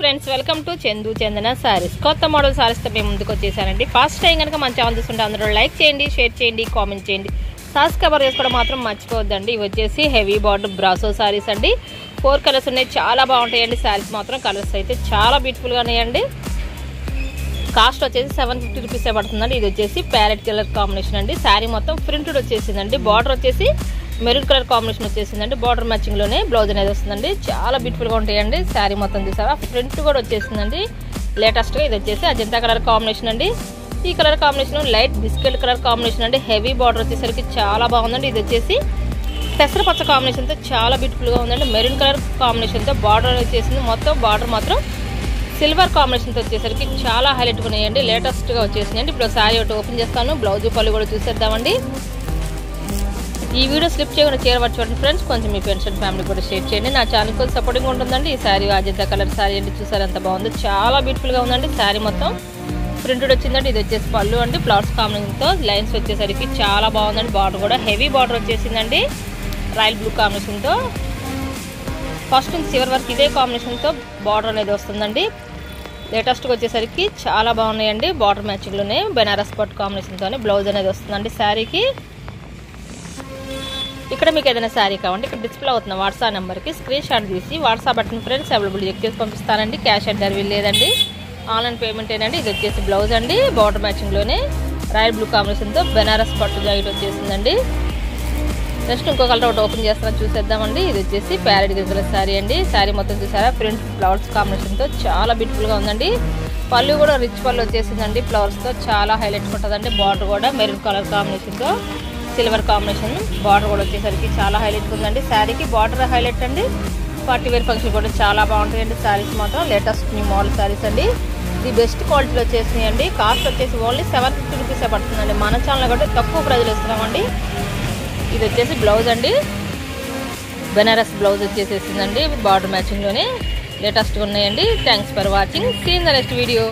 Friends, welcome to Chandu చందన సారీస్. కొత్త model saris తో మేము ముందుకు వచ్చేసానండి. ఫస్ట్ టైం కనుక మన ఛానల్ చూస్తుంటే అందరూ లైక్ చేయండి, షేర్ చేయండి, కామెంట్ చేయండి, సబ్స్క్రైబ్ చేసుకోవడం మాత్రం మర్చిపోవద్దండి. ఇవి వచ్చేసి హెవీ బార్డర్ బ్రాసో సారీస్ అండి. 4 కలర్స్ ఉన్నాయి, చాలా బాగుంటాయండి. సారీస్ మాత్రం కలర్స్ అయితే చాలా బ్యూటిఫుల్ గా ఉన్నాయండి. కాస్ట్ వచ్చేసి 750 రూపీస్ పడుతుందండి. ఇది వచ్చేసి ప్యారెట్ కలర్ కాంబినేషన్ అండి. శారీ మొత్తం ప్రింటెడ్ వచ్చేసిందండి. బార్డర్ వచ్చేసి మెరూన్ కలర్ కాంబినేషన్ వచ్చేసిందండి. బార్డర్ మ్యాచింగ్ లోనే బ్లౌజ్ అనేది వస్తుందండి. చాలా బ్యూటిఫుల్ గా ఉంటాయండి. శారీ మొత్తం చూసారా, ప్రింట్ కూడా వచ్చేసిందండి. లేటెస్ట్ గా ఇది వచ్చేసి అజంతా కలర్ కాంబినేషన్ అండి. ఈ colour combination light biscuit colour combination అండి. హెవీ బార్డర్ వచ్చేసరికి చాలా బాగుందండి. ఇది వచ్చేసి పెసరపచ్చ కాంబినేషన్ తో చాలా బ్యూటిఫుల్ గా ఉందండి. మెరూన్ కలర్ కాంబినేషన్ తో బార్డర్ వచ్చేసింది. మొత్తం బార్డర్ మాత్రం సిల్వర్ కాంబినేషన్ తో వచ్చేసరికి చాలా హైలైట్ గా ఉన్నాయండి. లేటెస్ట్ గా వచ్చేసిందండి. ఇప్పుడు శారీ ఒకటి ఓపెన్ చేస్తాను. బ్లౌజ్ పళ్ళు కూడా చూసేద్దామండి. ఈ వీడియో స్లిప్ చేయకుండా చేరవచ్చు చూడండి ఫ్రెండ్స్. కొంచెం మీ ఫ్రెండ్స్ అండ్ ఫ్యామిలీ కూడా షేర్ చేయండి. నా ఛానల్ కొంచెం సపోర్టింగ్ ఉంటుందండి. ఈ శారీ అజంతా కలర్ శారీ అండి. చూసారు ఎంత బాగుందో, చాలా బ్యూటిఫుల్ గా ఉందండి. శారీ మొత్తం ప్రింటెడ్ వచ్చిందండి. ఇది వచ్చేసి పళ్ళు అండి. ఫ్లవర్స్ కాంబినేషన్ తో లైన్స్ వచ్చేసరికి చాలా బాగుందండి. బార్డర్ కూడా హెవీ బార్డర్ వచ్చేసిందండి. రాయల్ బ్లూ కాంబినేషన్ తో ఫస్ట్ నుంచి చివరి వరకు ఇదే కాంబినేషన్ తో బార్డర్ అనేది వస్తుందండి. లేటెస్ట్ గా వచ్చేసరికి చాలా బాగున్నాయండి. బార్డర్ మ్యాచింగ్ లోనే బెనారస్ పట్టు కాంబినేషన్ తోనే బ్లౌజ్ అనేది వస్తుందండి. శారీకి ఇక్కడ మీకు ఏదైనా శారీ కావాలంటే ఇక్కడ డిస్ప్లే అవుతున్న వాట్సాప్ నెంబర్కి స్క్రీన్ షాట్ తీసి WhatsApp button friends available check చేసి పంపిస్తానండి. క్యాష్ ఆన్ డెలివరీ లేదండి, ఆన్లైన్ పేమెంట్ ఏనండి. ఇది వచ్చేసి బ్లౌజ్ అండి. బార్డర్ మ్యాచింగ్ లోనే రాయల్ బ్లూ కాంబినేషన్ తో బెనారస్ పట్టు జాకెట్ వచ్చేసిందండి. నెక్స్ట్ ఇంకో కలర్ ఒకటి ఓపెన్ చేస్తాను, చూసేద్దామండి. ఇది వచ్చేసి ప్యారెట్ కలర్ శారీ అండి. శారీ మొత్తం చూసారా, ప్రింట్ ఫ్లవర్స్ కాంబినేషన్ తో చాలా బ్యూటిఫుల్ గా ఉందండి. పళ్ళు కూడా రిచ్ పళ్ళు వచ్చేసిందండి. ఫ్లవర్స్ తో చాలా హైలైట్ ఉంటుందండి. బార్డర్ కూడా మెరూన్ కలర్ కాంబినేషన్ తో సిల్వర్ కాంబినేషన్ బార్డర్ కూడా వచ్చేసరికి చాలా హైలైట్ ఉందండి. శారీకి బార్డర్ హైలైట్ అండి. పార్టీ వేర్ ఫంక్షన్ కూడా చాలా బాగుంటాయండి. శారీస్ మాత్రం లేటెస్ట్ న్యూ మోడల్ శారీస్ అండి. ఇది బెస్ట్ క్వాలిటీలో వచ్చేసినాయండి. కాస్ట్ వచ్చేసి ఓన్లీ 750 రూపీసే పడుతుందండి. మన ఛానల్ కూడా తక్కువ ప్రైజ్లో ఇస్తున్నామండి. ఇది వచ్చేసి బ్లౌజ్ అండి. బెనారస్ బ్లౌజ్ వచ్చేసేసిందండి. బార్డర్ మ్యాచింగ్ లోనే లేటెస్ట్ గా ఉన్నాయండి. Thanks for watching. See in the next video.